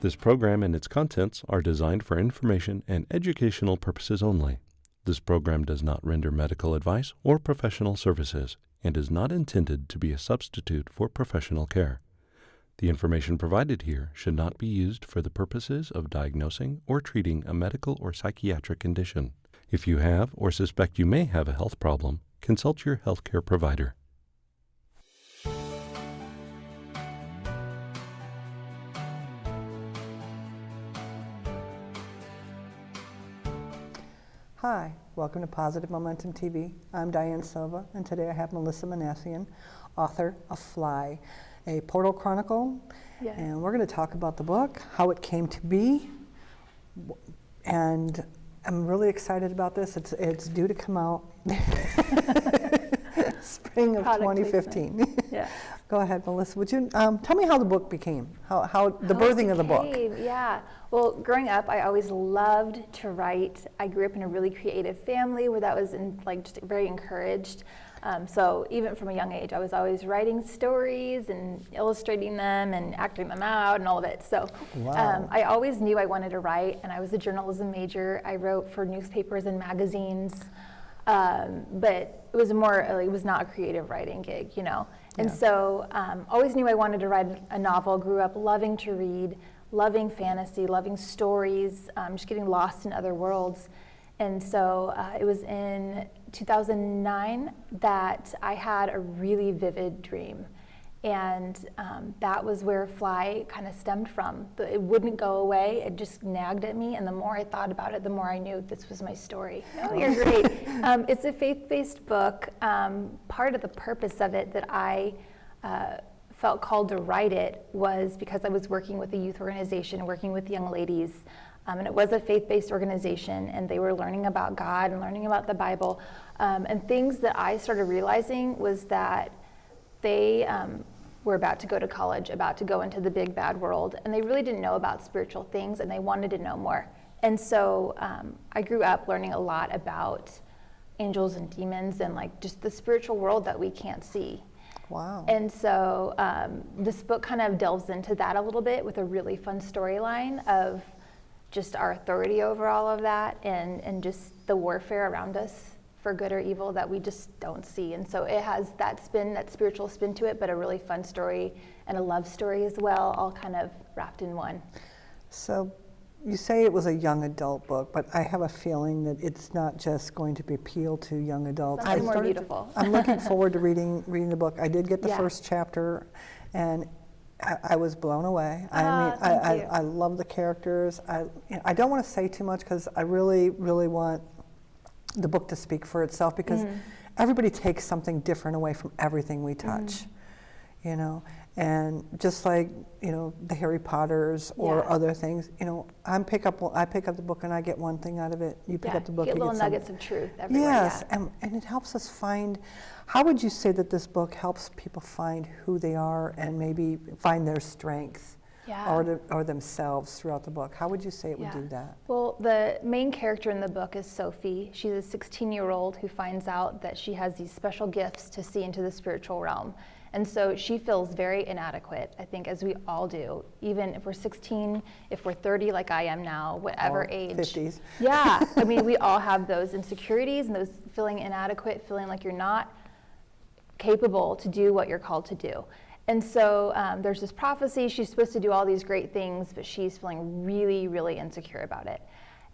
This program and its contents are designed for information and educational purposes only. This program does not render medical advice or professional services and is not intended to be a substitute for professional care. The information provided here should not be used for the purposes of diagnosing or treating a medical or psychiatric condition. If you have or suspect you may have a health problem, consult your healthcare provider. Hi, welcome to Positive Momentum TV. I'm Diane Silva, and today I have Melissa Minassian, author of Fly, a Portal Chronicle. Yes. And we're going to talk about the book, how it came to be, and I'm really excited about this. It's due to come out spring of Product 2015. placement. Yeah. Go ahead, Melissa. Would you tell me how the book became, how the birthing of the book? Yeah. Well, growing up, I always loved to write. I grew up in a really creative family where that was just very encouraged. So even from a young age, I was always writing stories and illustrating them and acting them out and all of it. So Wow. I always knew I wanted to write, and I was a journalism major. I wrote for newspapers and magazines, but it was not a creative writing gig, you know. And Yeah. so always knew I wanted to write a novel. Grew up loving to read, loving fantasy, loving stories, just getting lost in other worlds. And so it was in 2009 that I had a really vivid dream. And that was where Fly kind of stemmed from. It wouldn't go away. It just nagged at me. And the more I thought about it, the more I knew this was my story. Oh, you're great. It's a faith-based book. Part of the purpose of it that I felt called to write it was because I was working with a youth organization, working with young ladies. And it was a faith-based organization, and they were learning about God and learning about the Bible. And things that I started realizing was that they were about to go to college, about to go into the big bad world, and they really didn't know about spiritual things, and they wanted to know more. And so I grew up learning a lot about angels and demons and just the spiritual world that we can't see. Wow. And so this book kind of delves into that a little bit with a really fun storyline of just our authority over all of that and just the warfare around us for good or evil that we just don't see. And so it has that spiritual spin to it, but a really fun story and a love story as well, all kind of wrapped in one. So you say it was a young adult book, but I have a feeling that it's not just going to appeal to young adults. Something more beautiful. I'm looking forward to reading the book. I did get the first chapter, and I was blown away. I love the characters. I don't want to say too much because I really, really want the book to speak for itself, because everybody takes something different away from everything we touch, you know. And just like, you know, the Harry Potters or other things, you know, I pick up the book and I get one thing out of it. You pick up the book, you get little nuggets of truth everywhere. Yes, and it helps us find. How would you say that this book helps people find who they are and maybe find their strengths or themselves throughout the book? How would you say it would do that? Well, the main character in the book is Sophie. She's a 16-year-old who finds out that she has these special gifts to see into the spiritual realm. And so she feels very inadequate, I think, as we all do. Even if we're 16, if we're 30 like I am now, whatever age. 50s. Yeah, I mean, we all have those insecurities and those feeling inadequate, feeling like you're not capable to do what you're called to do. And so there's this prophecy, she's supposed to do all these great things, but she's feeling really, really insecure about it.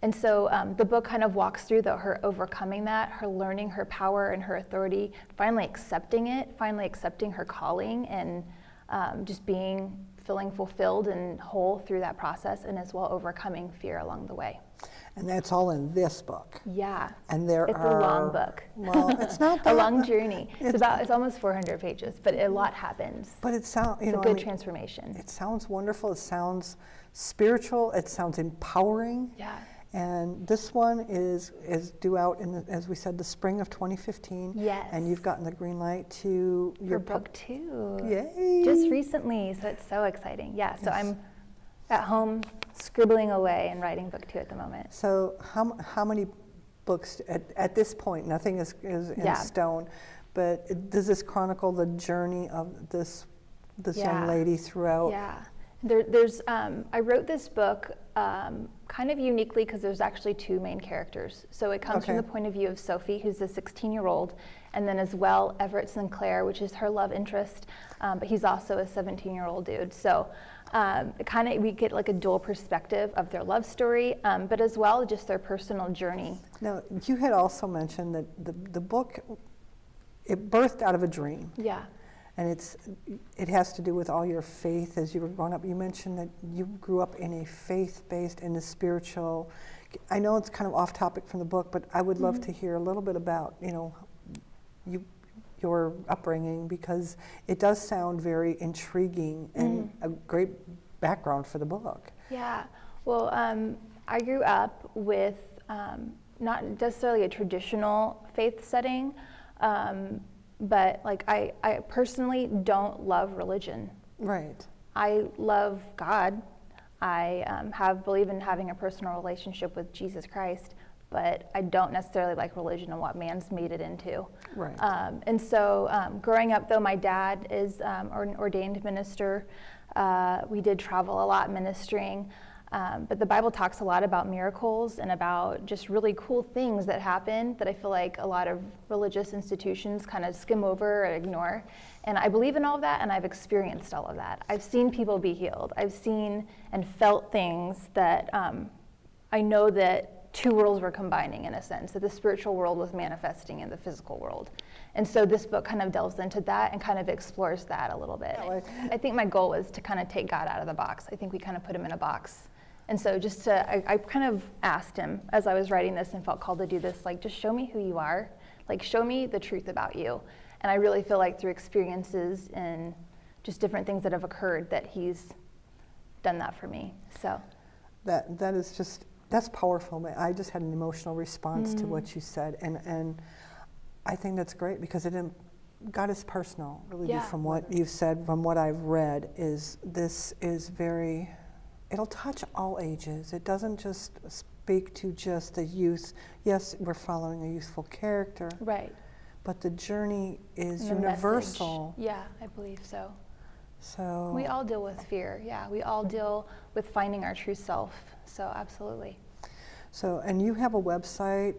And so the book kind of walks through her overcoming that, her learning her power and her authority, finally accepting it, finally accepting her calling, and just feeling fulfilled and whole through that process, and as well overcoming fear along the way. And that's all in this book. Yeah. And it's a long book. Well, it's not that a long journey. It's almost 400 pages, but a lot happens. But it sounds, it's a good transformation. It sounds wonderful. It sounds spiritual. It sounds empowering. Yeah. And this one is due out in, as we said, the spring of 2015. Yes. And you've gotten the green light to your book 2. Yay! Just recently, so it's so exciting. Yeah. So I'm at home scribbling away and writing book 2 at the moment. So how many books at this point? Nothing is in stone, but does this chronicle the journey of this young lady throughout? Yeah. I wrote this book kind of uniquely because there's actually two main characters. So it comes from the point of view of Sophie, who's a 16-year-old, and then as well Everett Sinclair, which is her love interest, but he's also a 17-year-old dude. So we get like a dual perspective of their love story, but as well just their personal journey. Now, you had also mentioned that the book, it birthed out of a dream. Yeah. And it has to do with all your faith as you were growing up. You mentioned that you grew up in a faith-based, in a spiritual. I know it's kind of off topic from the book, but I would love to hear a little bit about, your upbringing, because it does sound very intriguing and a great background for the book. Yeah. Well, I grew up with not necessarily a traditional faith setting. But like I personally don't love religion. Right. I love God. I believe in having a personal relationship with Jesus Christ, but I don't necessarily like religion and what man's made it into. Right. And so growing up, though, my dad is an ordained minister. We did travel a lot ministering. But the Bible talks a lot about miracles and about just really cool things that happen that I feel like a lot of religious institutions kind of skim over or ignore. And I believe in all of that, and I've experienced all of that. I've seen people be healed. I've seen and felt things that I know that two worlds were combining, in a sense, that the spiritual world was manifesting in the physical world. And so this book kind of delves into that and kind of explores that a little bit. I think my goal was to kind of take God out of the box. I think we kind of put him in a box. And so I kind of asked him as I was writing this and felt called to do this, like, just show me who you are. Like, show me the truth about you. And I really feel like through experiences and just different things that have occurred that he's done that for me. So that is just, that's powerful. I just had an emotional response to what you said. And I think that's great because God is personal, really, from what you've said, from what I've read, this is very... It'll touch all ages. It doesn't just speak to just the youth. Yes, we're following a youthful character. Right. But the journey is and the universal. Message. Yeah, I believe so. So we all deal with fear. Yeah, we all deal with finding our true self. So absolutely. So, and you have a website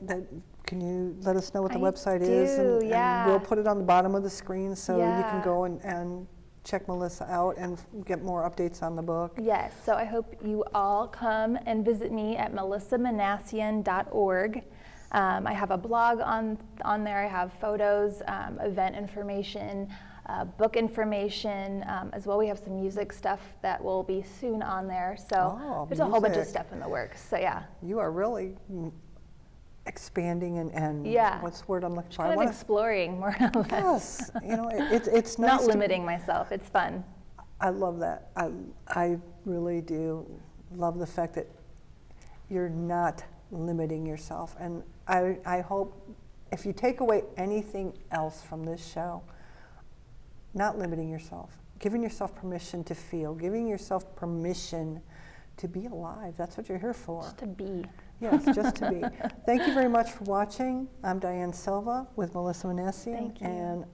can you let us know what the website is? And we'll put it on the bottom of the screen so you can go and check Melissa out and get more updates on the book. Yes, so I hope you all come and visit me at melissaminassian.org. I have a blog on there. I have photos, event information, book information, as well. We have some music stuff that will be soon on there. So there's a whole bunch of stuff in the works. So yeah. You are really expanding and what's the word I'm looking for? Kind of exploring more or less. Yes, it's nice. Not limiting myself. It's fun. I love that. I really do love the fact that you're not limiting yourself. And I hope if you take away anything else from this show, not limiting yourself, giving yourself permission to feel, giving yourself permission to be alive. That's what you're here for. Just to be. Yes, just to be. Thank you very much for watching. I'm Diane Silva with Melissa Minassian. Thank you. And